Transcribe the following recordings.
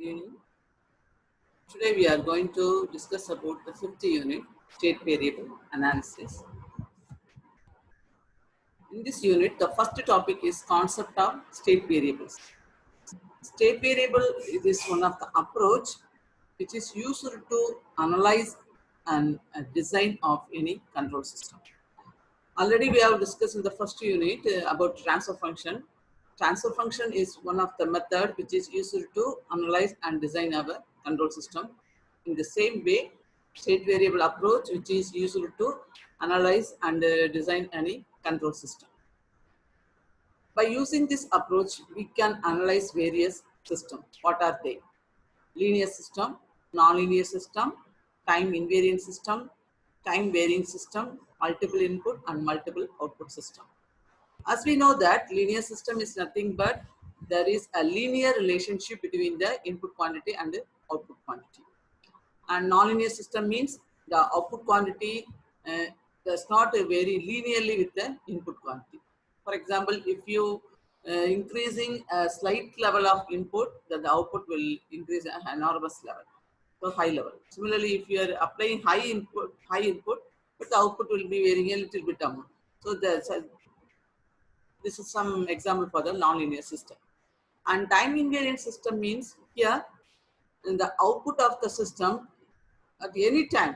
evening. Today we are going to discuss about the fifth unit, state variable analysis. In this unit, the first topic is concept of state variables. State variable is one of the approach which is used to analyze and design of any control system. Already we have discussed in the first unit about transfer function. Transfer function is one of the method which is used to analyze and design our control system. In the same way, state variable approach which is used to analyze and design any control system. By using this approach, we can analyze various systems. What are they? Linear system, nonlinear system, time invariant system, time varying system, multiple input and multiple output system. As we know that linear system is nothing but there is a linear relationship between the input quantity and the output quantity. And nonlinear system means the output quantity does not vary linearly with the input quantity. For example, if you increasing a slight level of input, then the output will increase an enormous level, so high level. Similarly, if you are applying high input, but the output will be varying a little bit amount. So this is some example for the nonlinear system. And time invariant system means here in the output of the system at any time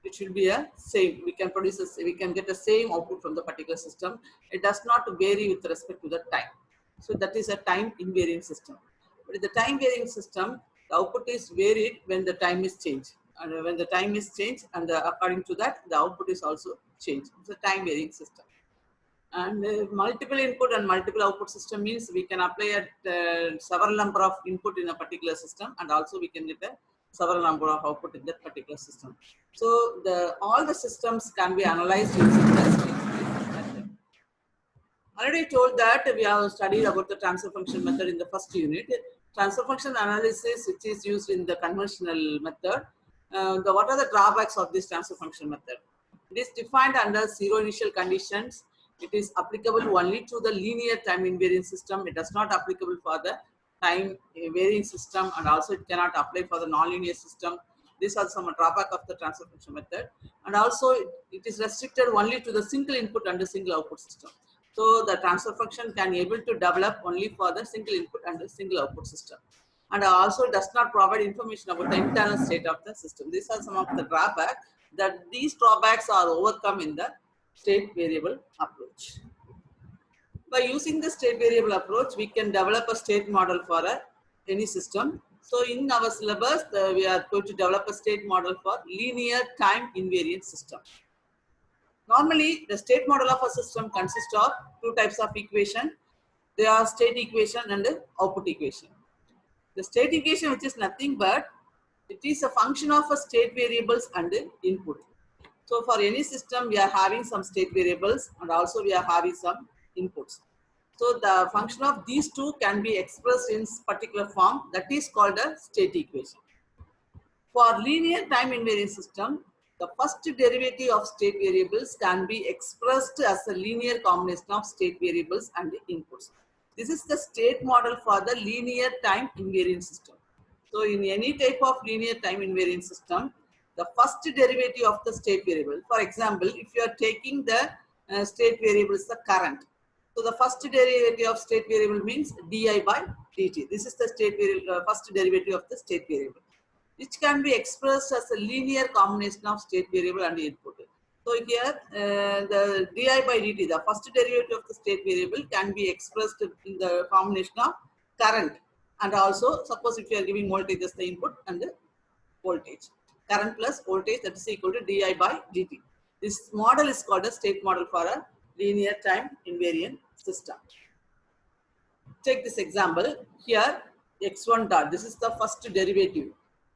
it should be a same. We can get the same output from the particular system. It does not vary with respect to the time. So that is a time invariant system. But in the time varying system, the output is varied when the time is changed. And when the time is changed, and according to that, the output is also changed. It's a time varying system. And multiple input and multiple output system means we can apply several number of input in a particular system, and also we can get a several number of output in that particular system. So all the systems can be analyzed using the state variable method. Already told that we have studied about the transfer function method in the first unit. Transfer function analysis, which is used in the conventional method. What are the drawbacks of this transfer function method? It is defined under zero initial conditions. It is applicable only to the linear time invariant system. It does not applicable for the time varying system, and also it cannot apply for the nonlinear system. These are some drawback of the transfer function method. And also it is restricted only to the single input and the single output system. So the transfer function can able to develop only for the single input and the single output system. And also does not provide information about the internal state of the system. These are some of the drawbacks. That these drawbacks are overcome in the state variable approach. By using the state variable approach, we can develop a state model for any system. So in our syllabus, we are going to develop a state model for linear time invariant system. Normally, the state model of a system consists of two types of equation. They are state equation and output equation. The state equation, which is nothing but it is a function of a state variables and input. So for any system, we are having some state variables and also we are having some inputs. So the function of these two can be expressed in particular form, that is called a state equation. For linear time invariant system, the first derivative of state variables can be expressed as a linear combination of state variables and inputs. This is the state model for the linear time invariant system. So in any type of linear time invariant system, the first derivative of the state variable, for example, if you are taking the state variable is the current. So the first derivative of state variable means di by dt. This is the state variable, first derivative of the state variable, which can be expressed as a linear combination of state variable and input. So here the di by dt, the first derivative of the state variable can be expressed in the combination of current, and also suppose if you are giving voltage as the input and the voltage. Current plus voltage, that is equal to di by dt. This model is called a state model for a linear time invariant system. Take this example. Here x1 dot, this is the first derivative.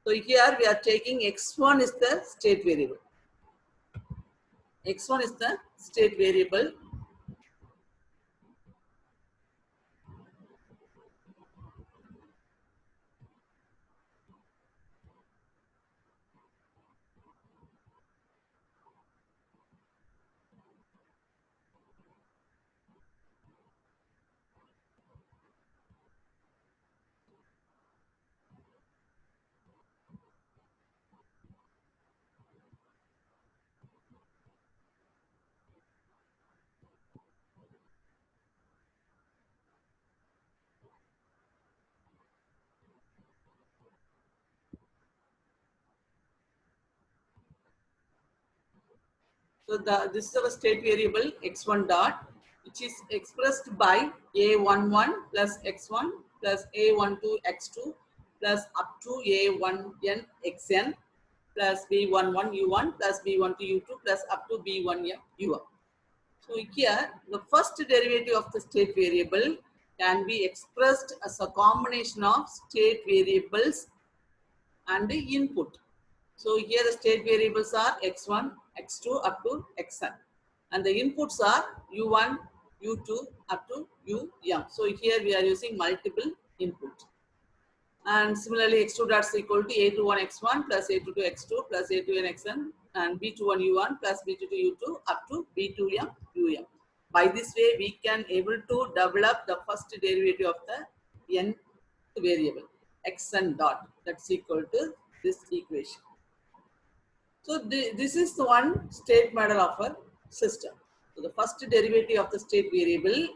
So here we are taking x1 is the state variable. X1 is the state variable. So this is our state variable x1 dot, which is expressed by a11 plus x1 plus a12 x2 plus up to a1n xn plus b11 u1 plus b12 u2 plus up to b1m u1. So here, the first derivative of the state variable can be expressed as a combination of state variables and the input. So here the state variables are x1, x2 up to xn, and the inputs are u1, u2 up to um. So here we are using multiple input. And similarly, x2 dot is equal to a21 x1 plus a22 x2 plus a2n xn and b21 u1 plus b22 u2 up to b2m um. By this way, we can able to develop the first derivative of the nth variable xn dot, that's equal to this equation. So this is the one state model of a system. So the first derivative of the state variable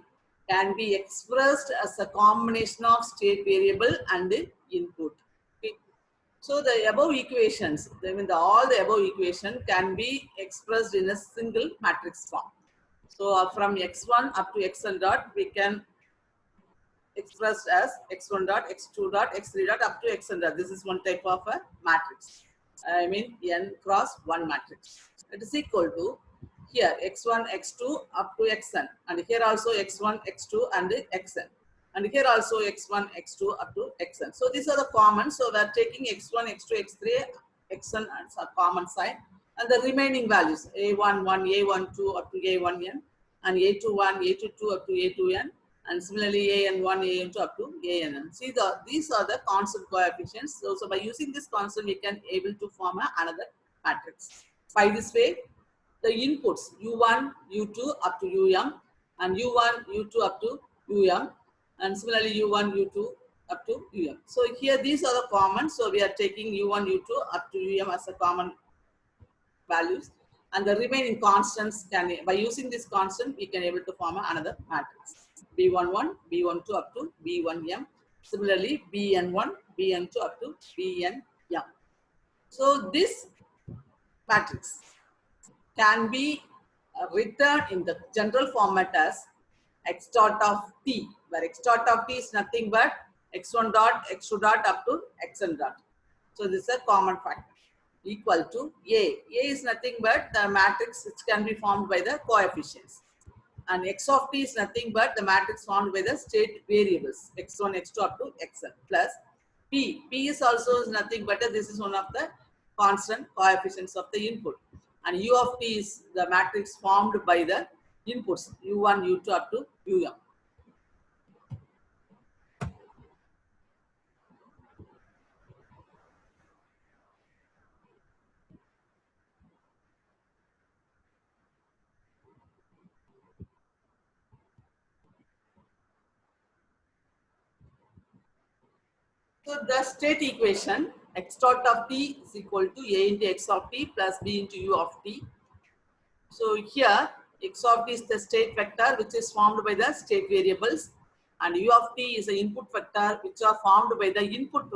can be expressed as a combination of state variable and the input. Okay. So the above equations, all the above equation can be expressed in a single matrix form. So from x1 up to xn dot, we can express as x1 dot, x2 dot, x3 dot up to xn dot. This is one type of a matrix. I mean n cross 1 matrix. It is equal to here x1, x2 up to xn, and here also x1, x2 and xn, and here also x1, x2 up to xn. So these are the common. So we are taking x1, x2, x3, xn as a common side, and the remaining values a11, a12 up to a1n, and a21, a22 up to a2n, and similarly an1, an2 up to ann. See, these are the constant coefficients. So by using this constant, we can able to form another matrix. By this way, the inputs u1, u2 up to um, and u1, u2 up to um, and similarly u1, u2 up to um. So here these are the common. So we are taking u1, u2 up to um as a common values, and the remaining constants can, by using this constant, we can able to form another matrix. B11, B12 up to B1m. Similarly, Bn1, Bn2 up to Bnm. So this matrix can be written in the general format as x dot of t, where x dot of t is nothing but x1 dot, x2 dot up to xn dot. So this is a common factor, equal to A. A is nothing but the matrix which can be formed by the coefficients. And x of t is nothing but the matrix formed by the state variables x1, x2 up to xn, plus P. P is also nothing but this is one of the constant coefficients of the input. And U of t is the matrix formed by the inputs u1, u2 up to um. So the state equation x dot of t is equal to a into x of t plus b into u of t. So here x of t is the state vector which is formed by the state variables, and u of t is the input vector which are formed by the input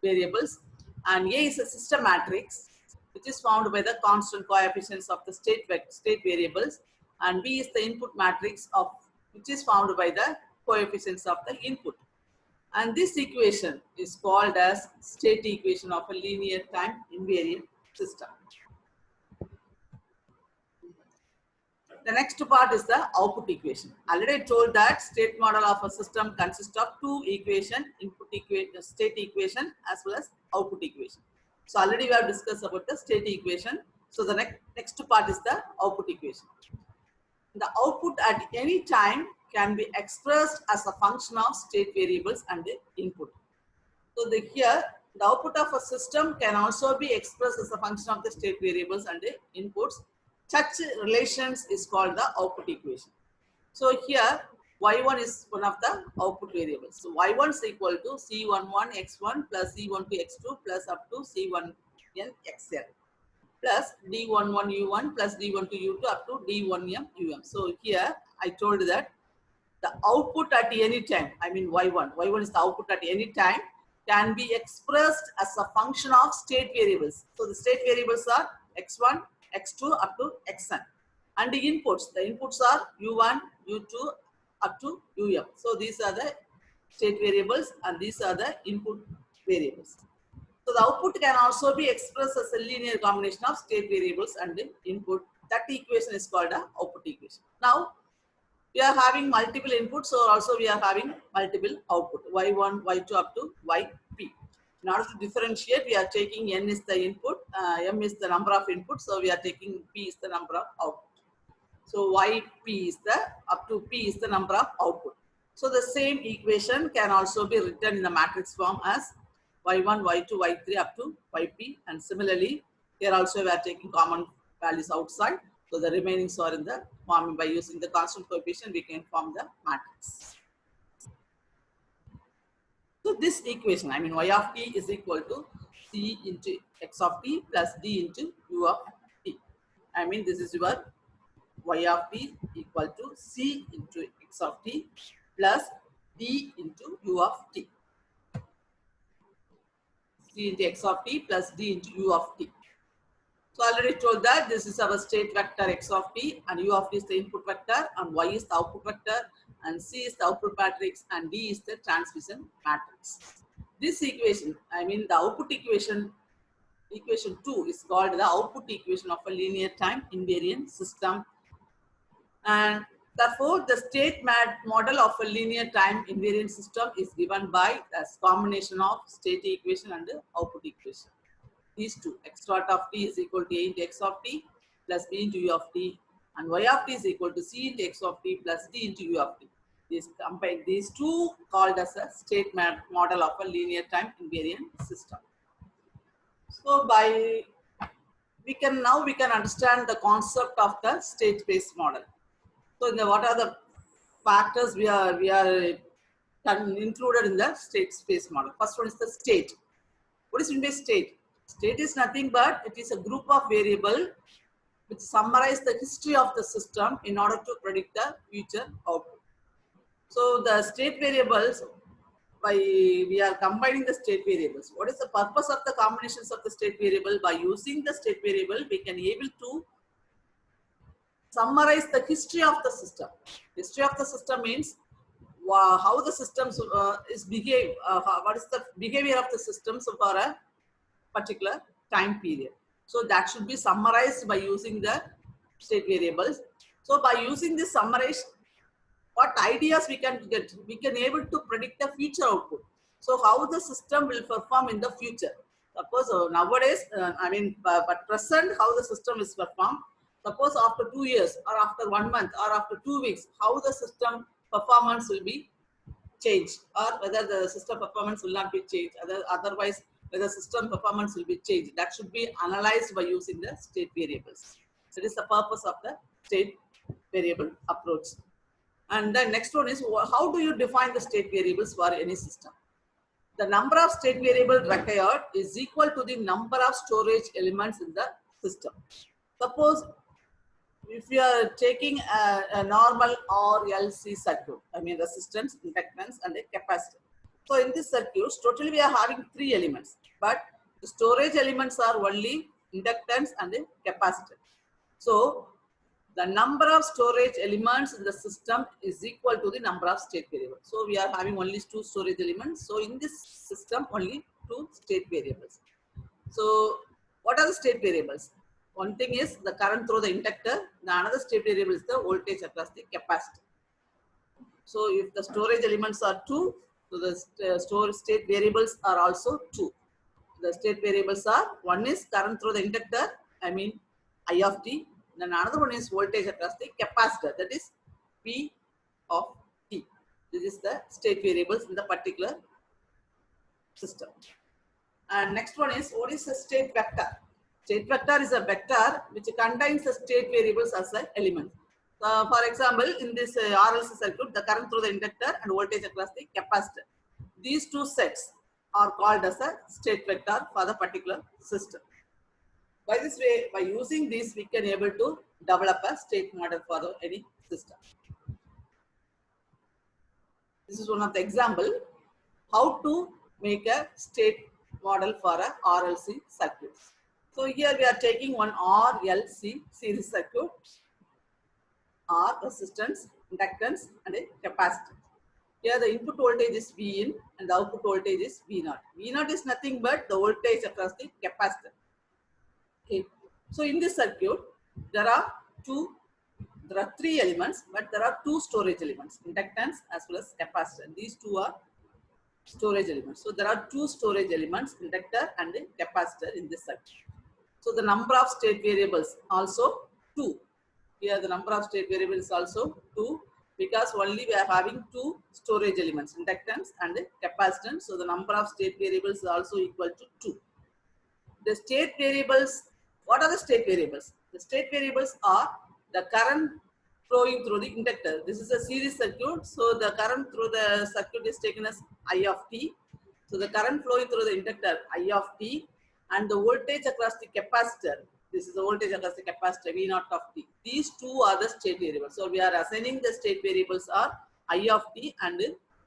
variables, and A is a system matrix which is formed by the constant coefficients of the state variables, and B is the input matrix of which is formed by the coefficients of the input. And this equation is called as state equation of a linear time invariant system. The next part is the output equation. Already I told that state model of a system consists of two equations, input equation, state equation as well as output equation. So already we have discussed about the state equation. So the next part is the output equation. The output at any time can be expressed as a function of state variables and the input. So here the output of a system can also be expressed as a function of the state variables and the inputs. Such relations is called the output equation. So here y1 is one of the output variables. So y1 is equal to c11 x1 plus c12 x2 plus up to c1n xn plus d11 u1 plus d12 u2 up to d1m um. So here I told that the output at any time, I mean y1 is the output at any time, can be expressed as a function of state variables. So the state variables are x1, x2 up to xn. And the inputs are u1, u2 up to um. So these are the state variables and these are the input variables. So the output can also be expressed as a linear combination of state variables and the input. That equation is called a output equation. Now we are having multiple inputs, so also we are having multiple output, y1, y2 up to yp. In order to differentiate, we are taking n is the input, m is the number of inputs, so we are taking p is the number of output. So yp is the, up to p is the number of output. So the same equation can also be written in the matrix form as y1, y2, y3 up to yp, and similarly, here also we are taking common values outside. So the remainings are in the form. By using the constant coefficient, we can form the matrix. So this equation, I mean y of t is equal to c into x of t plus d into u of t. I mean this is your y of t equal to c into x of t plus d into u of t. C into x of t plus d into u of t. So I already told that this is our state vector x of t and u of t is the input vector and y is the output vector and c is the output matrix and d is the transmission matrix. This equation, I mean the output equation, equation 2 is called the output equation of a linear time invariant system, and therefore the state model of a linear time invariant system is given by a combination of state equation and the output equation. These two, x dot of t is equal to a into x of t plus b into u of t, and y of t is equal to c into x of t plus d into u of t. These two called as a state model of a linear time invariant system. So we can understand the concept of the state space model. So what are the factors we are included in the state space model? First one is the state. What is meant by state? State is nothing but it is a group of variables which summarize the history of the system in order to predict the future output. So the state variables, we are combining the state variables. What is the purpose of the combinations of the state variable? By using the state variable, we can able to summarize the history of the system. History of the system means how the systems is behave. What is the behavior of the systems for a particular time period. So that should be summarized by using the state variables. So by using this summarize, what ideas we can get? We can able to predict the future output. So how the system will perform in the future. Suppose nowadays, but present how the system is performed. Suppose after 2 years or after 1 month or after 2 weeks, how the system performance will be changed, or whether the system performance will not be changed. Otherwise, whether system performance will be changed. That should be analyzed by using the state variables. That is the purpose of the state variable approach. And the next one is, how do you define the state variables for any system? The number of state variables required is equal to the number of storage elements in the system. Suppose if you are taking a normal RLC circuit, I mean resistance, inductance, and a capacitor. So in this circuit, totally we are having 3 elements, but the storage elements are only inductance and a capacitor. So the number of storage elements in the system is equal to the number of state variables. So we are having only 2 storage elements. So in this system, only 2 state variables. So what are the state variables? One thing is the current through the inductor. The another state variable is the voltage across the capacitor. So if the storage elements are 2, so the state variables are also 2. The state variables are, one is current through the inductor, I mean I of t. Then another one is voltage across the capacitor, that is P of t. This is the state variables in the particular system. And next one is, what is a state vector? State vector is a vector which contains the state variables as an element. For example, in this RLC circuit, the current through the inductor and voltage across the capacitor. These 2 sets are called as a state vector for the particular system. By this way, by using this, we can able to develop a state model for any system. This is one of the example how to make a state model for a RLC circuit. So here we are taking one RLC series circuit, R resistance, inductance, and a capacitance. Here the input voltage is V in and the output voltage is V naught. V naught is nothing but the voltage across the capacitor. Okay. So in this circuit, there are three elements, but there are two storage elements, inductance as well as capacitor. These two are storage elements. So there are two storage elements, inductor and capacitor in this circuit. So the number of state variables also 2. Here the number of state variables also 2 because only we are having two storage elements, inductance and capacitance. So the number of state variables is also equal to 2. The state variables, what are the state variables? The state variables are the current flowing through the inductor. This is a series circuit. So the current through the circuit is taken as I of t. So the current flowing through the inductor I of t and the voltage across the capacitor. This is the voltage across the capacitor V naught of t. These two are the state variables. So we are assigning the state variables are I of t and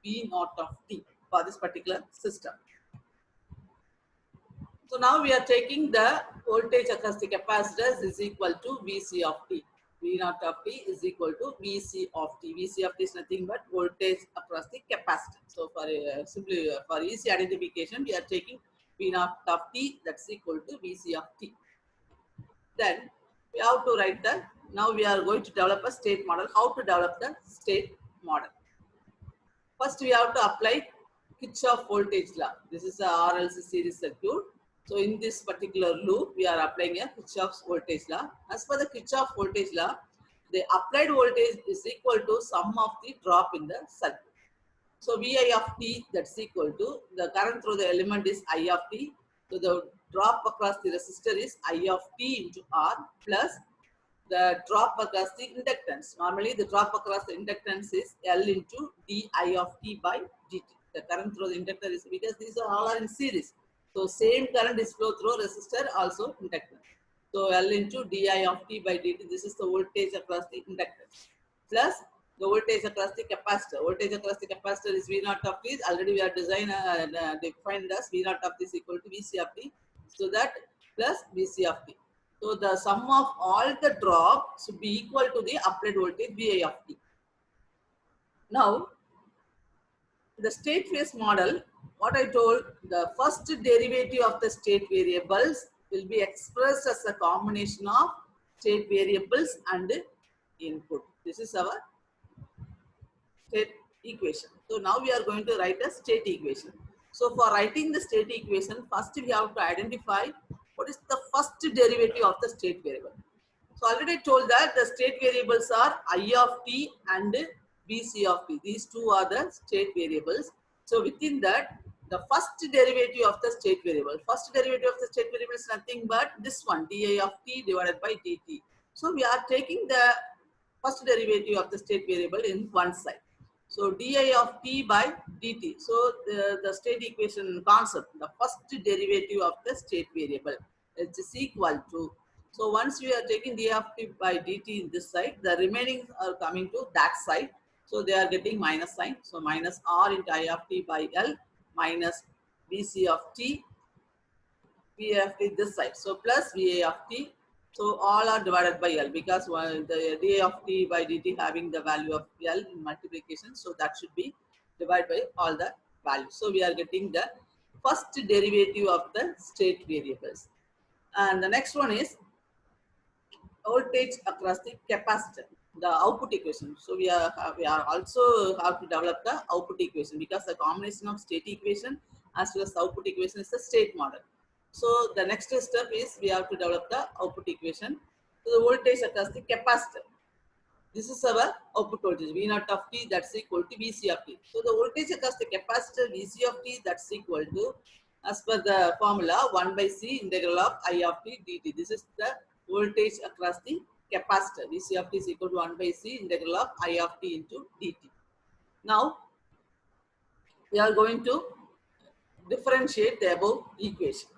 V naught of t for this particular system. So now we are taking the voltage across the capacitors is equal to Vc of t. V naught of t is equal to Vc of t. Vc of t is nothing but voltage across the capacitor. So for simply for easy identification, we are taking V naught of t that's equal to Vc of t. Then we have to write the, now we are going to develop a state model. How to develop the state model? First we have to apply Kirchhoff voltage law. This is a RLC series circuit. So in this particular loop, we are applying a Kirchhoff's voltage law. As per the Kirchhoff voltage law, the applied voltage is equal to sum of the drop in the circuit. So Vi of t that's equal to the current through the element is I of t. So the drop across the resistor is I of t into R plus the drop across the inductance. Normally the drop across the inductance is L into di of t by dt. The current through the inductor is, because these are all in series. So same current is flow through resistor, also inductor. So L into di of t by dt, this is the voltage across the inductor. Plus the voltage across the capacitor. Voltage across the capacitor is V naught of t. Already we are defined as V naught of t is equal to Vc of t. So that plus Vc of t. So the sum of all the drop should be equal to the applied voltage Vi of t. Now, the state phase model, what I told, the first derivative of the state variables will be expressed as a combination of state variables and input. This is our state equation. So now we are going to write a state equation. So for writing the state equation, first we have to identify what is the first derivative of the state variable. So already told that the state variables are I of t and Vc of t. These two are the state variables. So within that, the first derivative of the state variable. First derivative of the state variable is nothing but this one, di of t divided by dt. So we are taking the first derivative of the state variable in one side. So di of t by dt. So the state equation concept, the first derivative of the state variable is equal to. So once we are taking d of t by dt in this side, the remaining are coming to that side. So they are getting minus sign. So minus r into I of t by L minus Vc of t, V of t this side. So plus Va of t. So all are divided by L because the d of t by dt having the value of L in multiplication. So that should be divided by all the values. So we are getting the first derivative of the state variables. And the next one is voltage across the capacitor, the output equation. So we are also have to develop the output equation because the combination of state equation as well as output equation is the state model. So the next step is we have to develop the output equation. So the voltage across the capacitor. This is our output voltage V naught of t that's equal to Vc of t. So the voltage across the capacitor Vc of t that's equal to, as per the formula, 1 by C integral of I of t dt. This is the voltage across the capacitor. Vc of t is equal to 1 by C integral of I of t into dt. Now, we are going to differentiate the above equation.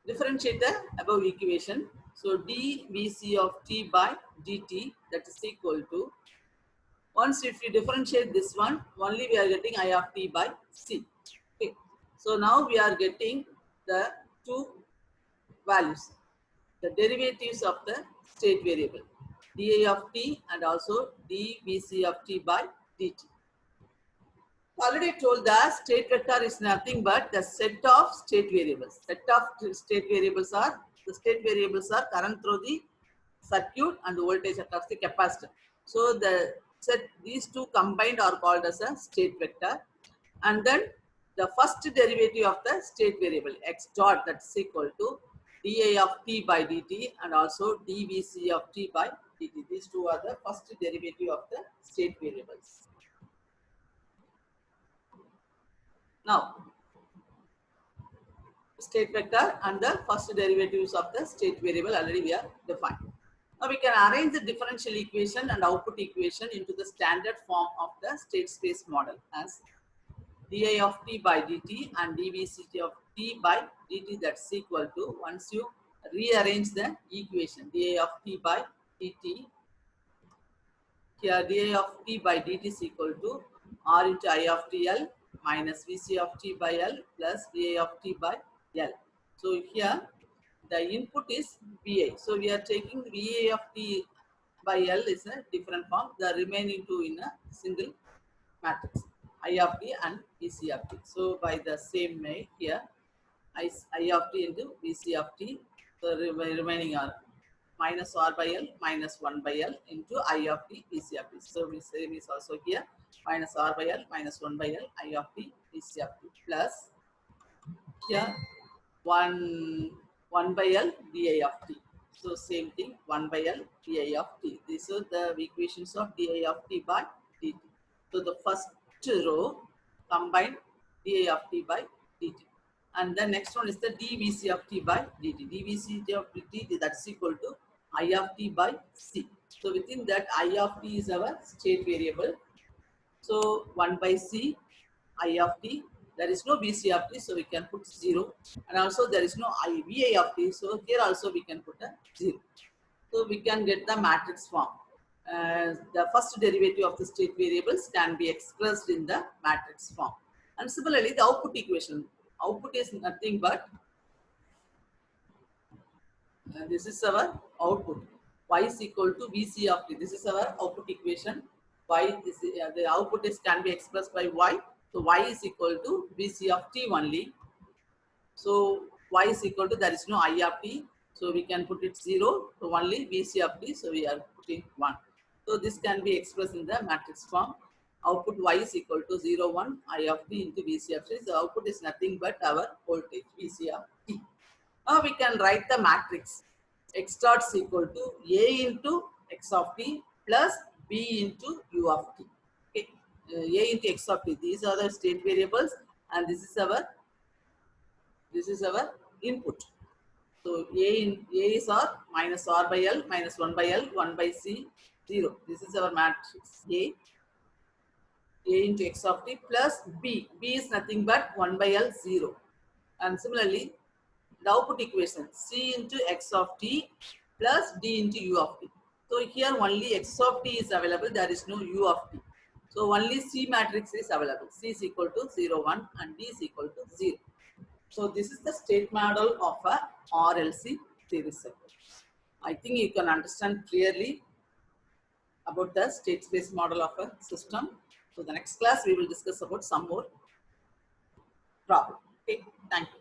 Differentiate the above equation. So dVc of t by dt that is equal to, once if we differentiate this one, only we are getting I of t by C. Okay. So now we are getting the two values, the derivatives of the state variable, dA of t and also dVc of t by dt. Already told that state vector is nothing but the set of state variables. Set of state variables are, the state variables are current through the circuit and the voltage across the capacitor. So the set, these two combined are called as a state vector. And then the first derivative of the state variable x dot, that's equal to dA of t by dt and also dVc of t by dt. These two are the first derivative of the state variables. Now, state vector and the first derivatives of the state variable already we are defined. Now we can arrange the differential equation and output equation into the standard form of the state space model as dA of t by dt and dVc of t by dt, that's equal to, once you rearrange the equation, dA of t by dt, here dA of t by dt is equal to R into I of TL minus Vc of t by L plus dA of t by L. So here the input is VA. So we are taking VA of t by L is a different form. The remaining two in a single matrix, I of t and Vc of t. So by the same way here, I of t into Vc of t. So remaining are minus R by L minus 1 by L into I of t Vc of t. So we same is also here, minus R by L minus 1 by L I of t Vc of t plus here 1 by L dA of t. So same thing, 1 by L dA of t. These are the equations of dA of t by dt. So the first row combined dA of t by dt. And the next one is the dVc of t by dt. dVc of dt, that's equal to I of t by c. So within that, I of t is our state variable. So 1 by c, I of t. There is no Vc of t, so we can put 0. And also there is no Va of t, so here also we can put a 0. So we can get the matrix form. The first derivative of the state variables can be expressed in the matrix form. And similarly, the output equation. Output is nothing but, this is our output. Y is equal to Vc of t. This is our output equation. Y is, the output is can be expressed by Y. So y is equal to Vc of t only. So y is equal to, there is no I of t. So we can put it 0 to only Vc of t. So we are putting 1. So this can be expressed in the matrix form. Output y is equal to 0, 1 I of t into Vc of t. So output is nothing but our voltage Vc of t. Now we can write the matrix. X dot is equal to A into x of t plus B into u of t. Okay. A into x of t. These are the state variables, and this is our input. So A is R minus R by L minus 1 by L 1 by C 0. This is our matrix A into x of t plus B. B is nothing but 1 by L 0. And similarly, the output equation C into x of t plus D into u of t. So here only x of t is available, there is no u of t. So only C matrix is available. C is equal to 0, 1 and D is equal to 0. So this is the state model of a RLC series circuit. I think you can understand clearly about the state space model of a system. So the next class we will discuss about some more problem. Okay, thank you.